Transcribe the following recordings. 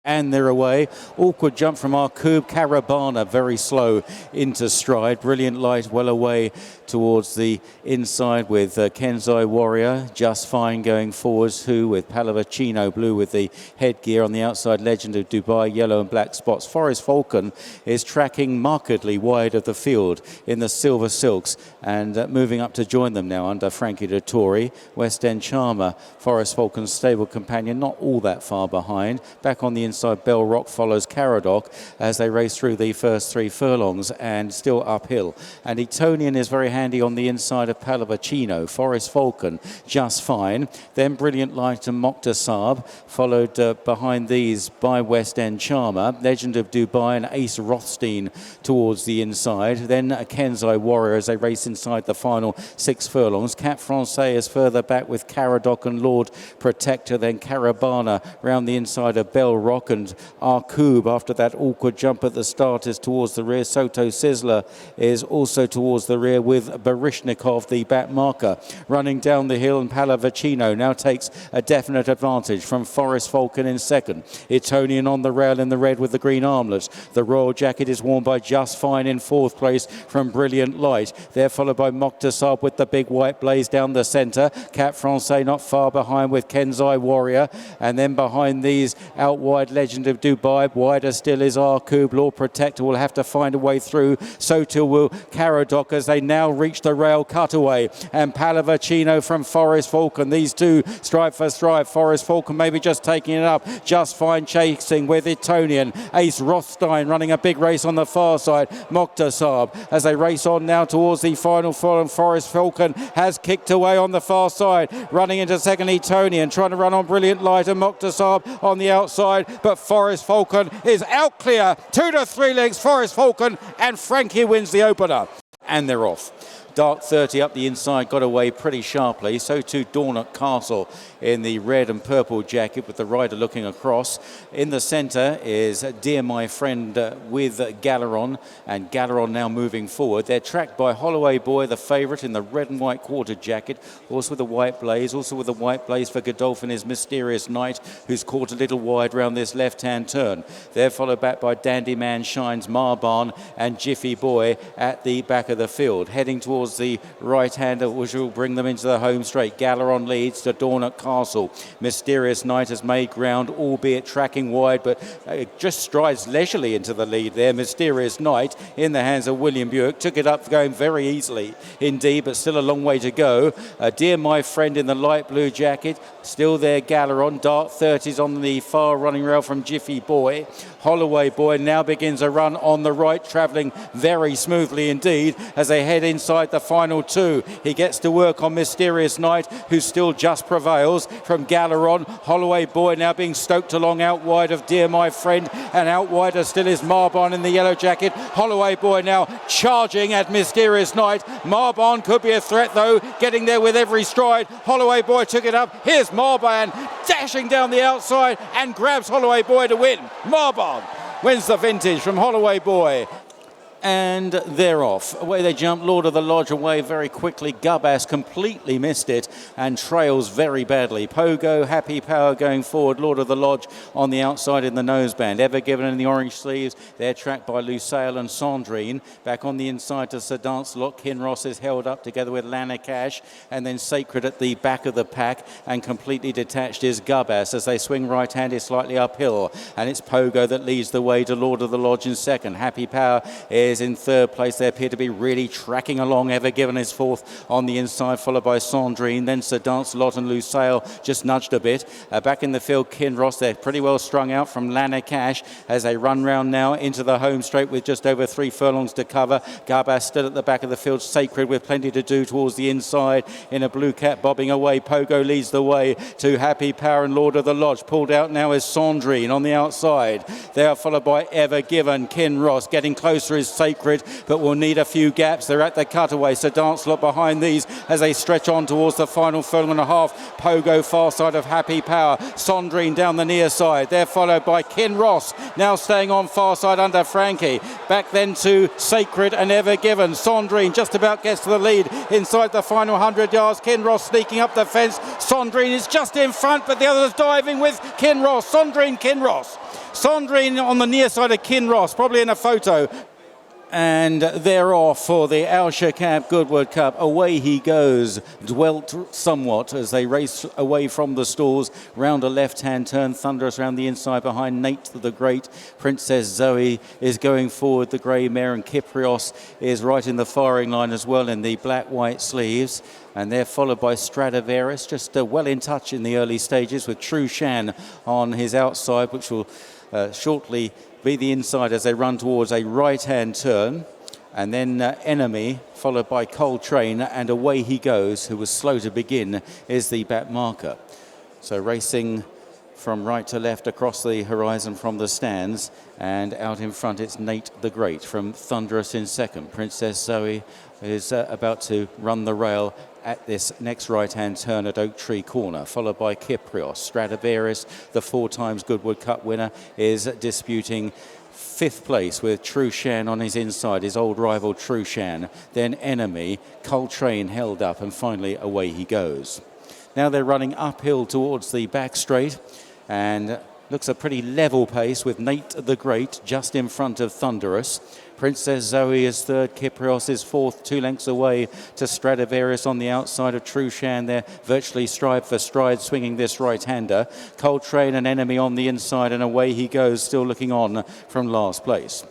And they're away. Awkward jump from Arkub. Caravana very slow into stride. Brilliant Light well away towards the inside with Kenzai Warrior. Just Fine going forwards. Who with Pallavicino blue with the headgear on the outside. Legend of Dubai yellow and black spots. Forest Falcon is tracking markedly wide of the field in the silver silks and moving up to join them now under Frankie Dettori. West End Charmer, Forest Falcon's stable companion, not all that far behind. Back on the inside, Bell Rock follows Caradoc as they race through the first 3 furlongs and still uphill. And Etonian is very handy on the inside of Pallavicino. Forest Falcon just fine. Then Brilliant Light and Moktasab, followed behind these by West End Charmer. Legend of Dubai and Ace Rothstein towards the inside. Then Kenzai Warrior as they race inside the final 6 furlongs. Cap Francais is further back with Caradoc and Lord Protector. Then Caravana round the inside of Bell Rock, and Arkub after that awkward jump at the start is towards the rear. Soto Sizzler is also towards the rear with Barishnikov, the back marker, running down the hill, and Pallavicino now takes a definite advantage from Forest Falcon in second. Etonian on the rail in the red with the green armlets. The royal jacket is worn by Just Fine in 4th place from Brilliant Light. They're followed by Moktasab with the big white blaze down the centre. Cap Francais not far behind with Kenzai Warrior, and then behind these out wide Legend of Dubai. Wider still is Arkub. Lord Protector will have to find a way through. So too will Caradoc as they now reach the rail cutaway. And Pallavicino from Forest Falcon. These two stride for stride. Forest Falcon maybe just taking it up. Just Fine chasing with Etonian. Ace Rothstein running a big race on the far side. Moktasab as they race on now towards the final furlong. Forest Falcon has kicked away on the far side. Running into second Etonian. Trying to run on Brilliant Light and Moktasab on the outside. But Forest Falcon is out clear. 2 to 3 lengths Forest Falcon, and Frankie wins the opener. And they're off. Dark 30 up the inside, got away pretty sharply. So too Dornoch Castle in the red and purple jacket with the rider looking across. In the centre is Dear My Friend with Galeron, and Galeron now moving forward. They're tracked by Holloway Boy, the favourite, in the red and white quarter jacket, also with the white blaze. Also with the white blaze for Godolphin is Mysterious Knight, who's caught a little wide round this left-hand turn. They're followed back by Dandy Man Shines, Marbarn and Jiffy Boy at the back of the field. Heading towards the right-hander, which will bring them into the home straight. Galeron leads to Dornoch Castle. Mysterious Knight has made ground, albeit tracking wide, but just strides leisurely into the lead there. Mysterious Knight in the hands of William Buick. Took it up going very easily indeed, but still a long way to go. Dear My Friend in the light blue jacket. Still there, Galeron. Dark 30s on the far running rail from Jiffy Boy. Holloway Boy now begins a run on the right, travelling very smoothly indeed as they head inside the final 2. He gets to work on Mysterious Knight, who still just prevails from Galeron. Holloway Boy now being stoked along out wide of Dear My Friend, and out wider still is Marbarn in the yellow jacket. Holloway Boy now charging at Mysterious Knight. Marbarn could be a threat though, getting there with every stride. Holloway Boy took it up. Here's Marbarn dashing down the outside and grabs Holloway Boy to win. Marbarn wins the vintage from Holloway Boy. And they're off. Away they jump. Lord of the Lodge away very quickly. Gubas completely missed it and trails very badly. Pogo, Happy Power going forward. Lord of the Lodge on the outside in the noseband. Ever Given in the orange sleeves. They're tracked by Lusail and Sandrine. Back on the inside to Sir Dancelot. Kinross is held up together with Lanakash. And then Sacred at the back of the pack. And completely detached is Gubas as they swing right-handed slightly uphill. And it's Pogo that leads the way to Lord of the Lodge in second. Happy Power is in 3rd place. They appear to be really tracking along. Ever Given is 4th on the inside, followed by Sandrine. Then Sir Dancelot and Lusail just nudged a bit. Back in the field, Kinross. They're pretty well strung out from Lanakash as they run round now into the home straight with just over 3 furlongs to cover. Garbas still at the back of the field. Sacred with plenty to do towards the inside in a blue cap bobbing away. Pogo leads the way to Happy Power and Lord of the Lodge. Pulled out now is Sandrine on the outside. They are followed by Ever Given. Kinross getting closer is Sacred, but will need a few gaps. They're at the cutaway, so Dancelot behind these as they stretch on towards the final furlong and a half. Pogo far side of Happy Power. Sondrine down the near side. They're followed by Kinross, now staying on far side under Frankie. Back then to Sacred and Ever Given. Sondrine just about gets to the lead inside the final 100 yards. Kinross sneaking up the fence. Sondrine is just in front, but the others diving with Kinross. Sondrine, Kinross. Sondrine on the near side of Kinross, probably in a photo. And they're off for the Shaqab Goodwood Cup. Away he goes, dwelt somewhat as they race away from the stalls. Round a left-hand turn, Thunderous round the inside behind Nate the Great. Princess Zoe is going forward, the grey mare, and Kyprios is right in the firing line as well in the black-white sleeves. And they're followed by Stradivarius, just well in touch in the early stages with True Shan on his outside, which will shortly be the inside as they run towards a right-hand turn. And then Enemy, followed by Coltrane, and Away He Goes, who was slow to begin, is the back marker. So racing from right to left across the horizon from the stands, and out in front it's Nate the Great from Thunderous in second. Princess Zoe is about to run the rail at this next right-hand turn at Oak Tree Corner, followed by Kyprios. Stradivarius, the 4 times Goodwood Cup winner, is disputing 5th place with True Shan on his inside, his old rival True Shan. Then Enemy, Coltrane held up, and finally Away He Goes. Now they're running uphill towards the back straight, and looks a pretty level pace with Nate the Great just in front of Thunderous. Princess Zoe is third, Kyprios is fourth, 2 lengths away to Stradivarius on the outside of True Shan. They're virtually stride for stride swinging this right-hander. Coltrane and Enemy on the inside, and Away He Goes, still looking on from last place.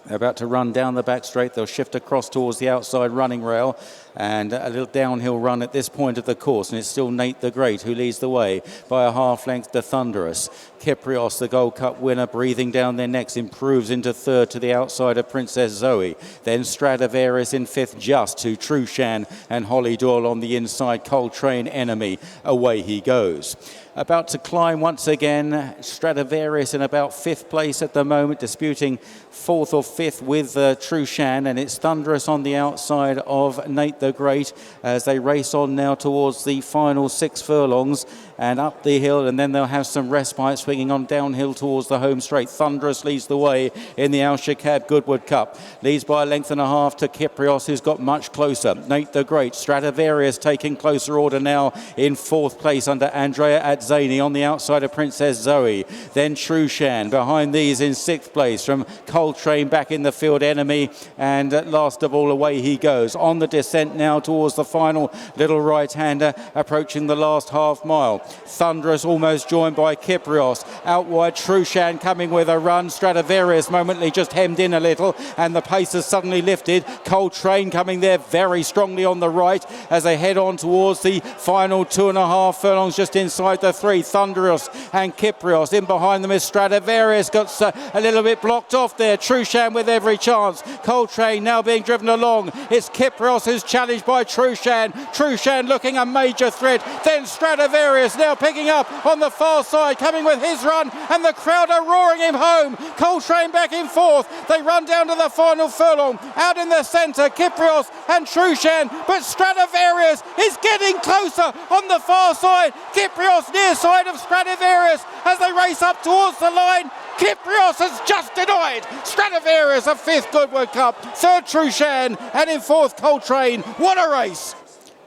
They're about to run down the back straight. They'll shift across towards the outside running rail, and a little downhill run at this point of the course, and it's still Nate the Great who leads the way by a half length to Thunderous. Kyprios, the Gold Cup winner, breathing down their necks, improves into third to the outside of Princess Zoe. Then Stradivarius in fifth just to True Shan, and Holly Doyle on the inside. Coltrane, Enemy, Away He Goes. About to climb once again, Stradivarius in about 5th place at the moment, disputing 4th or 5th with True Shan, and it's Thunderous on the outside of Nate the Great as they race on now towards the final 6 furlongs and up the hill, and then they'll have some respite swinging on downhill towards the home straight. Thunderous leads the way in the Shaqab Goodwood Cup, leads by a length and a half to Kyprios, who's got much closer. Nate the Great, Stradivarius taking closer order now in 4th place under Andrea Atzani on the outside of Princess Zoe. Then True Shan behind these in 6th place from Coltrane, back in the field Enemy, and last of all Away He Goes. On the descent now towards the final little right-hander, approaching the last half mile. Thunderous almost joined by Kyprios. Out wide True Shan coming with a run. Stradivarius momently just hemmed in a little, and the pace has suddenly lifted. Coltrane coming there very strongly on the right as they head on towards the final 2.5 furlongs just inside the 3. Thunderous and Kyprios. In behind them is Stradivarius, got a little bit blocked off there. True Shan with every chance. Coltrane now being driven along. It's Kyprios who's challenged by True Shan. True Shan looking a major threat. Then Stradivarius now picking up on the far side, coming with his run, and the crowd are roaring him home. Coltrane back in 4th. They run down to the final furlong. Out in the centre, Kyprios and True Shan, but Stradivarius is getting closer on the far side. Kyprios near side of Stradivarius as they race up towards the line. Kyprios has just denied Stradivarius a 5th Goodwood Cup, 3rd True Shan, and in 4th Coltrane. What a race!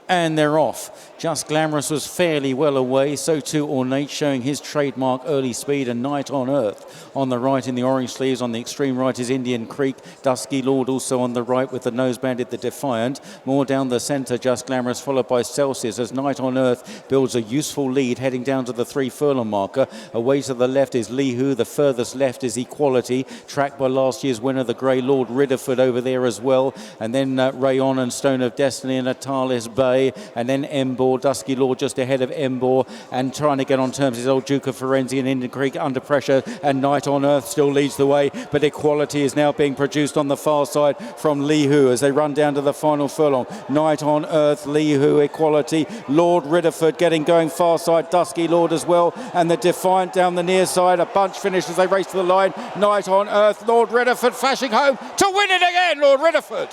And they're off. Just Glamorous was fairly well away, so too Ornate, showing his trademark early speed, and Night on Earth on the right in the orange sleeves. On the extreme right is Indian Creek. Dusky Lord also on the right with the nose banded, the Defiant. More down the centre, Just Glamorous, followed by Celsius as Night on Earth builds a useful lead heading down to the 3 furlong marker. Away to the left is Lihu, the furthest left is Equality, tracked by last year's winner, the Grey Lord Ridderford over there as well. And then Rayon and Stone of Destiny and Natalis Bay, and then Embor Hall. Dusky Lord just ahead of Embor and trying to get on terms. His old Duke of Firenze and Indian Creek under pressure, and Night on Earth still leads the way, but Equality is now being produced on the far side from Leehu as they run down to the final furlong. Night on Earth, Leehu, Equality, Lord Ridderford getting going far side, Dusky Lord as well, and the Defiant down the near side. A bunch finish as they race to the line. Night on Earth, Lord Ridderford flashing home to win it again, Lord Ridderford.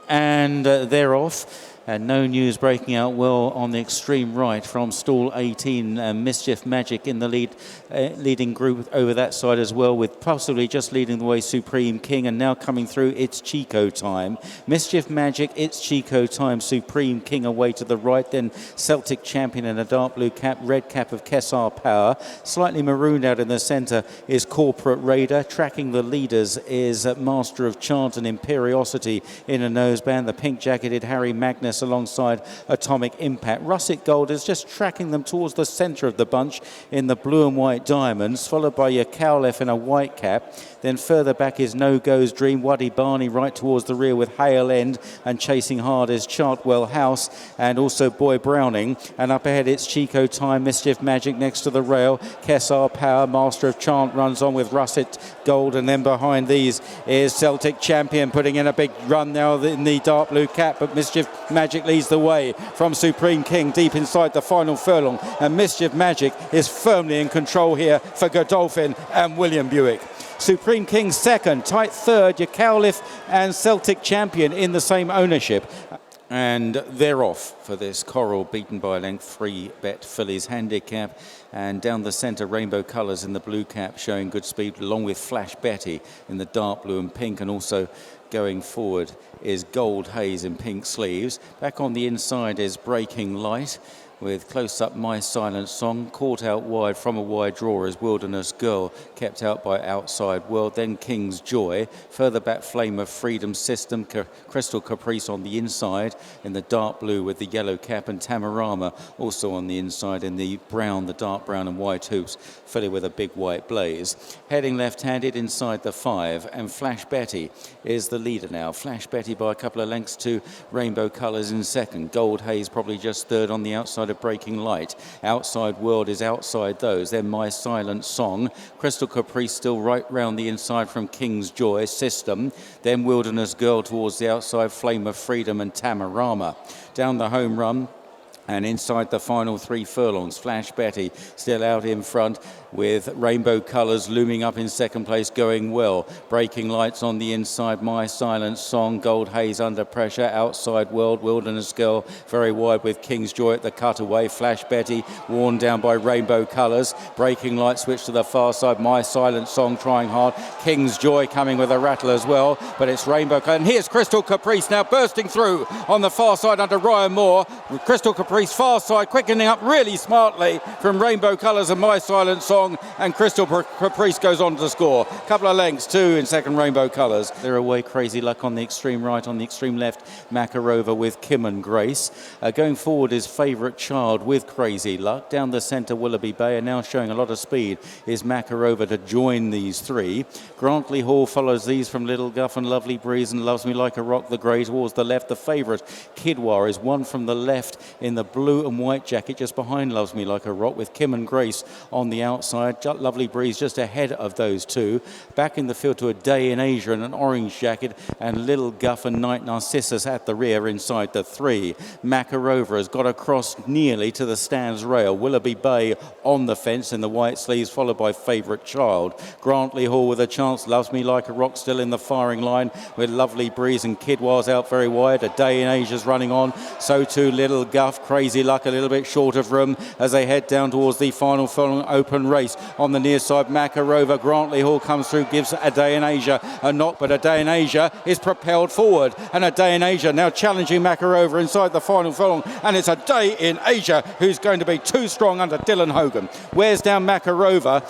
And they're off. And no news breaking out well on the extreme right from stall 18. Mischief Magic in the leading group over that side as well, with possibly just leading the way Supreme King, and now coming through It's Chico Time. Mischief Magic, It's Chico Time, Supreme King away to the right, then Celtic Champion in a dark blue cap, red cap of Kessar Power. Slightly marooned out in the centre is Corporate Raider. Tracking the leaders is Master of Chant and Imperiosity in a noseband. The pink jacketed Harry Magnus alongside Atomic Impact. Russet Gold is just tracking them towards the centre of the bunch in the blue and white diamonds, followed by your Cowlef in a white cap. Then further back is No Go's Dream, Waddy Barney right towards the rear with Hale End, and chasing hard is Chartwell House and also Boy Browning. And up ahead it's Chico Time, Mischief Magic next to the rail. Kessar Power, Master of Chant runs on with Russet Gold, and then behind these is Celtic Champion putting in a big run now in the dark blue cap, but Mischief Magic leads the way from Supreme King deep inside the final furlong, and Mischief Magic is firmly in control here for Godolphin and William Buick. Supreme King second, tight third, your Cowlif and Celtic Champion in the same ownership. And they're off for this Coral, beaten by a length, 3-bet Fillies handicap. And down the centre, Rainbow Colours in the blue cap showing good speed, along with Flash Betty in the dark blue and pink, and also going forward is Gold Haze in pink sleeves. Back on the inside is Breaking Light, with close-up My Silent Song. Caught out wide from a wide draw is Wilderness Girl, kept out by Outside World. Then King's Joy. Further back, Flame of Freedom System, Crystal Caprice on the inside in the dark blue with the yellow cap, and Tamarama also on the inside in the brown, the dark brown and white hoops, filly with a big white blaze. Heading left-handed inside the 5, and Flash Betty is the leader now. Flash Betty by a couple of lengths to Rainbow Colours in second. Gold Haze probably just third on the outside of Breaking Light. Outside World is outside those. Then My Silent Song. Crystal Caprice still right round the inside from King's Joy System. Then Wilderness Girl towards the outside, Flame of Freedom and Tamarama. Down the home run and inside the final 3 furlongs, Flash Betty still out in front, with Rainbow Colours looming up in second place, going well. Breaking Lights on the inside, My Silent Song. Gold Haze under pressure. Outside World, Wilderness Girl very wide with King's Joy at the cutaway. Flash Betty worn down by Rainbow Colours. Breaking Lights switch to the far side. My Silent Song trying hard. King's Joy coming with a rattle as well, but it's Rainbow Colours. And here's Crystal Caprice now bursting through on the far side under Ryan Moore. Crystal Caprice far side quickening up really smartly from Rainbow Colours and My Silent Song, and Crystal Caprice goes on to score. Couple of lengths, 2 in second, Rainbow Colours. They're away, Crazy Luck on the extreme right, on the extreme left, Makarova with Kim and Grace. Going forward is Favourite Child with Crazy Luck. Down the centre, Willoughby Bay, and now showing a lot of speed is Makarova to join these 3. Grantley Hall follows these from Little Guff and Lovely Breeze and Loves Me Like a Rock, the grey towards the left. The favourite, Kidwar, is one from the left in the blue and white jacket, just behind Loves Me Like a Rock, with Kim and Grace on the outside. Lovely Breeze just ahead of those 2. Back in the field to A Day in Asia in an orange jacket, and Little Guff and Night Narcissus at the rear inside the 3. Makarova has got across nearly to the stands rail. Willoughby Bay on the fence in the white sleeves, followed by Favourite Child. Grantley Hall with a chance. Loves Me Like a Rock still in the firing line, with Lovely Breeze and Kidwar's out very wide. A Day in Asia's running on. So too Little Guff. Crazy Luck a little bit short of room as they head down towards the final furlong open race. On the near side, Makarova. Grantley Hall comes through, gives A Day in Asia a knock, but A Day in Asia is propelled forward, and A Day in Asia now challenging Makarova inside the final furlong, and it's A Day in Asia who's going to be too strong under Dylan Hogan. Wears down Makarova,